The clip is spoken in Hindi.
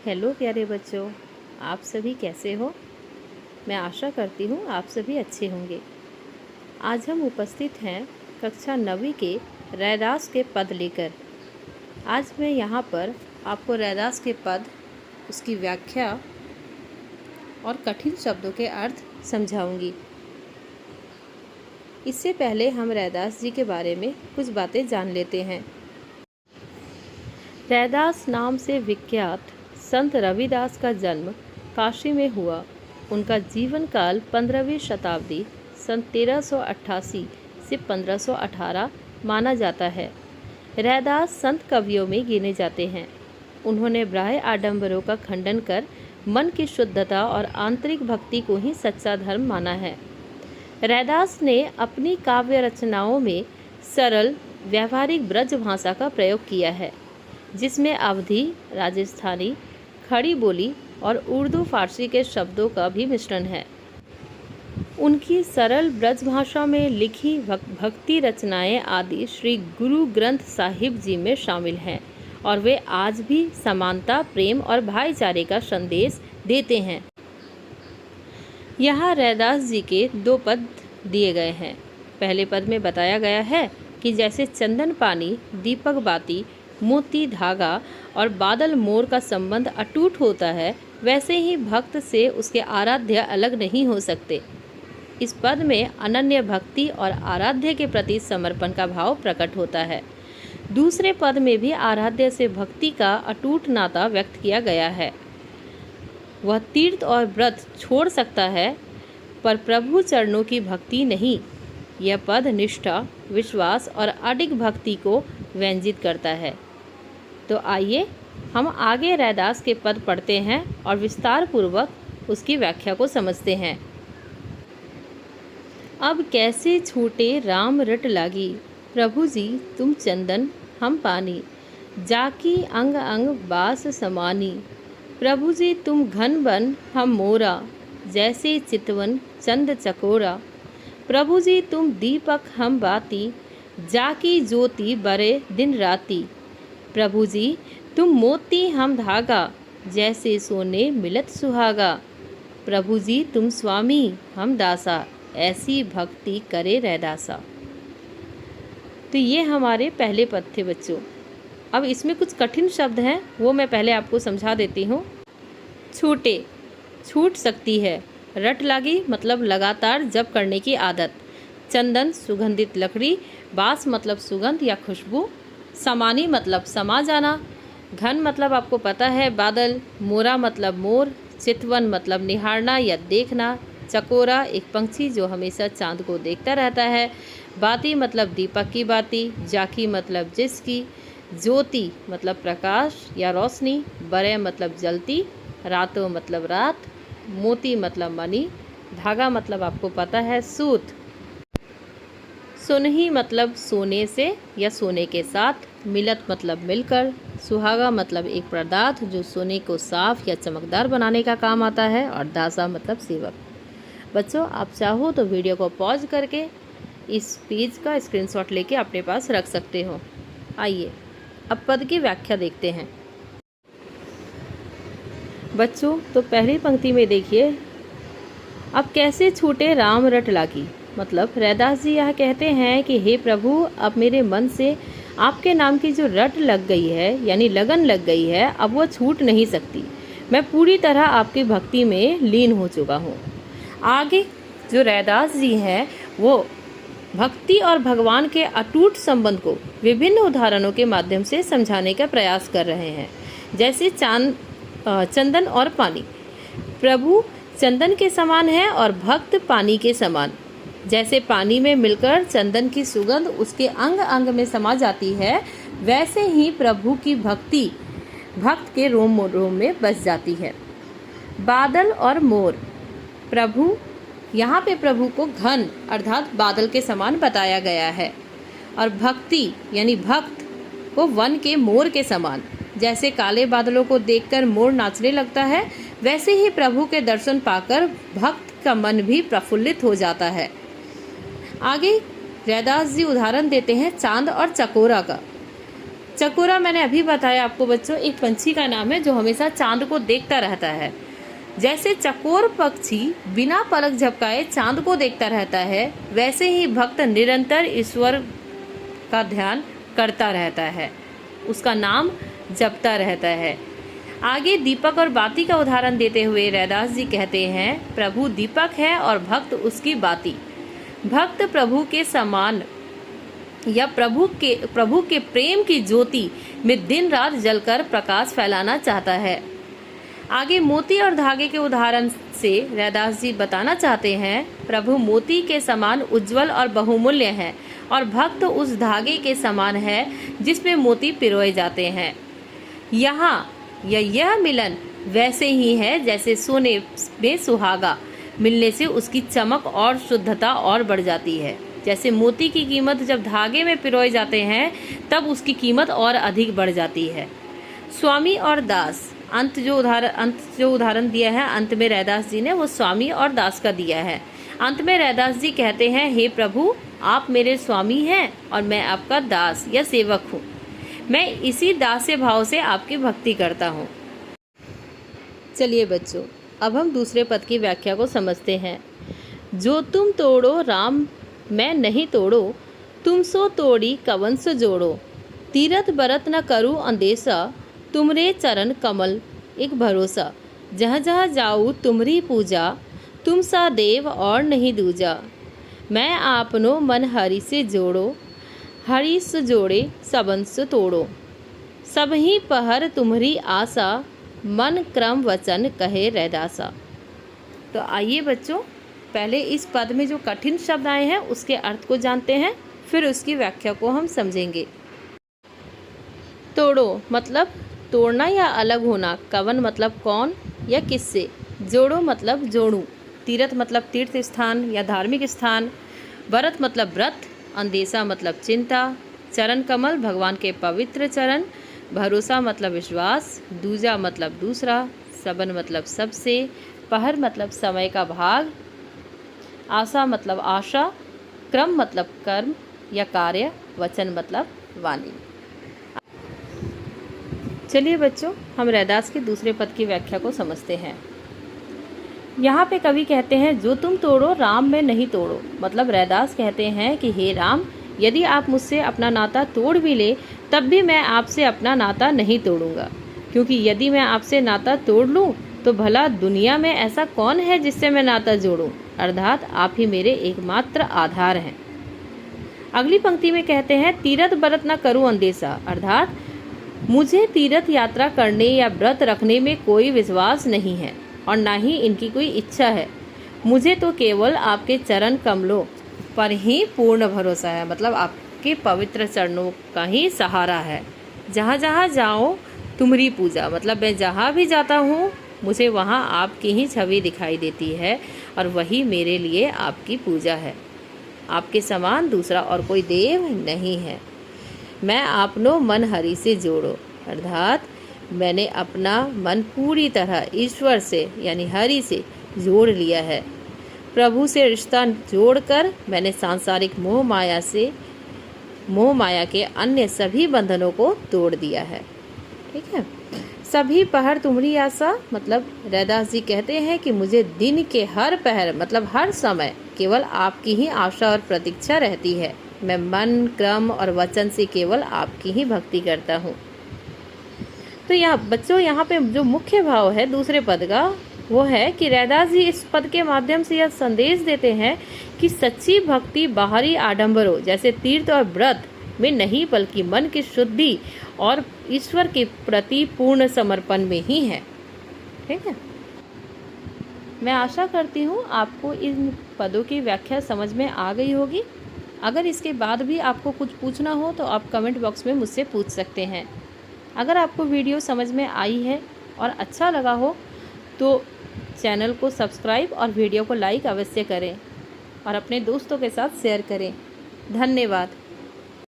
हेलो प्यारे बच्चों, आप सभी कैसे हो। मैं आशा करती हूँ आप सभी अच्छे होंगे। आज हम उपस्थित हैं कक्षा 9वीं के रैदास के पद लेकर। आज मैं यहाँ पर आपको रैदास के पद, उसकी व्याख्या और कठिन शब्दों के अर्थ समझाऊंगी। इससे पहले हम रैदास जी के बारे में कुछ बातें जान लेते हैं। रैदास नाम से विख्यात संत रविदास का जन्म काशी में हुआ। उनका जीवन काल 15वीं शताब्दी सन 1388 से 1518 माना जाता है। रैदास संत कवियों में गिने जाते हैं। उन्होंने बाह्य आडंबरों का खंडन कर मन की शुद्धता और आंतरिक भक्ति को ही सच्चा धर्म माना है। रैदास ने अपनी काव्य रचनाओं में सरल व्यावहारिक ब्रज भाषा का प्रयोग किया है, जिसमें अवधी, राजस्थानी, खड़ी बोली और उर्दू फारसी के शब्दों का भी मिश्रण है। उनकी सरल ब्रज भाषा में लिखी भक्ति रचनाएं आदि श्री गुरु ग्रंथ साहिब जी में शामिल हैं और वे आज भी समानता, प्रेम और भाईचारे का संदेश देते हैं। यहाँ रैदास जी के 2 पद दिए गए हैं। पहले पद में बताया गया है कि जैसे चंदन पानी, दीपक बाती, मोती धागा और बादल मोर का संबंध अटूट होता है, वैसे ही भक्त से उसके आराध्य अलग नहीं हो सकते। इस पद में अनन्य भक्ति और आराध्य के प्रति समर्पण का भाव प्रकट होता है। दूसरे पद में भी आराध्य से भक्ति का अटूट नाता व्यक्त किया गया है। वह तीर्थ और व्रत छोड़ सकता है, पर प्रभु चरणों की भक्ति नहीं। यह पद निष्ठा, विश्वास और अडिग भक्ति को व्यंजित करता है। तो आइए हम आगे रैदास के पद पढ़ते हैं और विस्तार पूर्वक उसकी व्याख्या को समझते हैं। अब कैसे छूटे राम रट लागी, प्रभु जी तुम चंदन हम पानी, जाकी अंग अंग बास समानी, प्रभु जी तुम घन बन हम मोरा, जैसे चितवन चंद चकोरा, प्रभु जी तुम दीपक हम बाती, जाकी ज्योति बरे दिन राती, प्रभु जी तुम मोती हम धागा, जैसे सोने मिलत सुहागा, प्रभु जी तुम स्वामी हम दासा, ऐसी भक्ति करे रैदासा। तो ये हमारे पहले पद थे बच्चों। अब इसमें कुछ कठिन शब्द हैं, वो मैं पहले आपको समझा देती हूँ। छूटे, छूट सकती है। रट लागी मतलब लगातार जप करने की आदत। चंदन सुगंधित लकड़ी। बास मतलब सुगंध या खुशबू। समानी मतलब समा जाना। घन मतलब आपको पता है बादल। मोरा मतलब मोर। चितवन मतलब निहारना या देखना। चकोरा एक पंछी जो हमेशा चांद को देखता रहता है। बाती मतलब दीपक की बाती। जाकी मतलब जिसकी। ज्योति मतलब प्रकाश या रोशनी। बरे मतलब जलती। रातों मतलब रात। मोती मतलब मणि। धागा मतलब आपको पता है सूत। सुनही मतलब सोने से या सोने के साथ। मिलत मतलब मिलकर। सुहागा मतलब एक पदार्थ जो सोने को साफ या चमकदार बनाने का काम आता है। और दासा मतलब सेवक। बच्चों आप चाहो तो वीडियो को पॉज करके इस पेज का स्क्रीनशॉट लेके अपने पास रख सकते हो। आइए अब पद की व्याख्या देखते हैं। बच्चों तो पहली पंक्ति में देखिए, अब कैसे छूटे राम रट लागी, मतलब रैदास जी यह कहते हैं कि हे प्रभु, अब मेरे मन से आपके नाम की जो रट लग गई है यानी लगन लग गई है, अब वो छूट नहीं सकती। मैं पूरी तरह आपकी भक्ति में लीन हो चुका हूँ। आगे जो रैदास जी हैं वो भक्ति और भगवान के अटूट संबंध को विभिन्न उदाहरणों के माध्यम से समझाने का प्रयास कर रहे हैं। जैसे चंदन और पानी। प्रभु चंदन के समान है और भक्त पानी के समान। जैसे पानी में मिलकर चंदन की सुगंध उसके अंग अंग में समा जाती है, वैसे ही प्रभु की भक्ति भक्त के रोम रोम में बस जाती है। बादल और मोर। प्रभु, यहाँ पे प्रभु को घन अर्थात बादल के समान बताया गया है और भक्ति यानी भक्त को वन के मोर के समान। जैसे काले बादलों को देखकर मोर नाचने लगता है, वैसे ही प्रभु के दर्शन पाकर भक्त का मन भी प्रफुल्लित हो जाता है। आगे रैदास जी उदाहरण देते हैं चांद और चकोरा का। चकोरा मैंने अभी बताया आपको बच्चों, एक पंछी का नाम है जो हमेशा चांद को देखता रहता है। जैसे चकोर पक्षी बिना पलक झपकाए चांद को देखता रहता है, वैसे ही भक्त निरंतर ईश्वर का ध्यान करता रहता है, उसका नाम जपता रहता है। आगे दीपक और बाती का उदाहरण देते हुए रैदास जी कहते हैं, प्रभु दीपक है और भक्त उसकी बाती। भक्त प्रभु के समान या प्रभु के प्रेम की ज्योति में दिन रात जलकर प्रकाश फैलाना चाहता है। आगे मोती और धागे के उदाहरण से रैदास जी बताना चाहते हैं, प्रभु मोती के समान उज्जवल और बहुमूल्य है और भक्त उस धागे के समान है जिसमें मोती पिरोए जाते हैं। यह मिलन वैसे ही है जैसे सोने में सुहागा मिलने से उसकी चमक और शुद्धता और बढ़ जाती है। जैसे मोती की कीमत जब धागे में पिरोए जाते हैं तब उसकी कीमत और अधिक बढ़ जाती है। स्वामी और दास, अंत जो उदाहरण दिया है अंत में रैदास जी ने, वो स्वामी और दास का दिया है। अंत में रैदास जी कहते हैं, हे प्रभु आप मेरे स्वामी हैं और मैं आपका दास या सेवक हूँ। मैं इसी दास्य भाव से आपकी भक्ति करता हूँ। चलिए बच्चों, अब हम दूसरे पद की व्याख्या को समझते हैं। जो तुम तोड़ो राम मैं नहीं तोड़ो, तुम सो तोड़ी कवन सो जोड़ो। तीरथ बरत न करूँ अंदेशा, तुमरे चरण कमल एक भरोसा। जहाँ जहाँ जाऊँ तुमरी पूजा, तुम सा देव और नहीं दूजा। मैं आपनो मन हरि से जोड़ो, हरि से जोड़े सबन से तोड़ो। सब ही पहर तुम्हारी आशा, मन क्रम वचन कहे रैदासा। तो आइए बच्चों, पहले इस पद में जो कठिन शब्द आए हैं उसके अर्थ को जानते हैं, फिर उसकी व्याख्या को हम समझेंगे। तोड़ो मतलब तोड़ना या अलग होना। कवन मतलब कौन या किससे। जोड़ो मतलब जोड़ूं। तीर्थ मतलब तीर्थ स्थान या धार्मिक स्थान। व्रत मतलब व्रत। अंदेशा मतलब चिंता। चरण कमल भगवान के पवित्र चरण। भरोसा मतलब विश्वास। दूजा मतलब दूसरा। सबन मतलब सबसे। पहर मतलब समय का भाग। आशा मतलब आशा। क्रम मतलब कर्म या कार्य। वचन मतलब वाणी। चलिए बच्चों, हम रैदास के दूसरे पद की व्याख्या को समझते हैं। यहाँ पे कवि कहते हैं, जो तुम तोड़ो राम में नहीं तोड़ो। मतलब रैदास कहते हैं कि हे राम, यदि आप मुझसे अपना नाता तोड़ भी ले तब भी मैं आपसे अपना नाता नहीं तोड़ूंगा, क्योंकि यदि मैं आपसे नाता तोड़ लूँ तो भला दुनिया में ऐसा कौन है जिससे मैं नाता जोड़ूं। अर्थात आप ही मेरे एकमात्र आधार हैं। अगली पंक्ति में कहते हैं, तीरथ व्रत न करूं अंदेशा। अर्थात मुझे तीर्थ यात्रा करने या व्रत रखने में कोई विश्वास नहीं है और ना ही इनकी कोई इच्छा है। मुझे तो केवल आपके चरण कमलों पर ही पूर्ण भरोसा है। मतलब आपके पवित्र चरणों का ही सहारा है। जहाँ जहाँ जाओ तुम्हारी पूजा। मतलब मैं जहाँ भी जाता हूँ मुझे वहाँ आपकी ही छवि दिखाई देती है और वही मेरे लिए आपकी पूजा है। आपके समान दूसरा और कोई देव नहीं है। मैं आपनो मन हरि से जोड़ो। अर्थात मैंने अपना मन पूरी तरह ईश्वर से यानी हरि से जोड़ लिया है। प्रभु से रिश्ता जोड़कर मैंने सांसारिक मोह माया के अन्य सभी बंधनों को तोड़ दिया है। ठीक है। सभी पहर तुम्हारी आशा। मतलब रैदास जी कहते हैं कि मुझे दिन के हर पहर मतलब हर समय केवल आपकी ही आशा और प्रतीक्षा रहती है। मैं मन क्रम और वचन से केवल आपकी ही भक्ति करता हूँ। तो यहाँ पे जो मुख्य भाव है दूसरे पद का वो है कि रैदास जी इस पद के माध्यम से यह संदेश देते हैं कि सच्ची भक्ति बाहरी आडंबरों जैसे तीर्थ और व्रत में नहीं बल्कि मन की शुद्धि और ईश्वर के प्रति पूर्ण समर्पण में ही है। ठीक है। मैं आशा करती हूँ आपको इन पदों की व्याख्या समझ में आ गई होगी। अगर इसके बाद भी आपको कुछ पूछना हो तो आप कमेंट बॉक्स में मुझसे पूछ सकते हैं। अगर आपको वीडियो समझ में आई है और अच्छा लगा हो तो चैनल को सब्सक्राइब और वीडियो को लाइक अवश्य करें और अपने दोस्तों के साथ शेयर करें। धन्यवाद।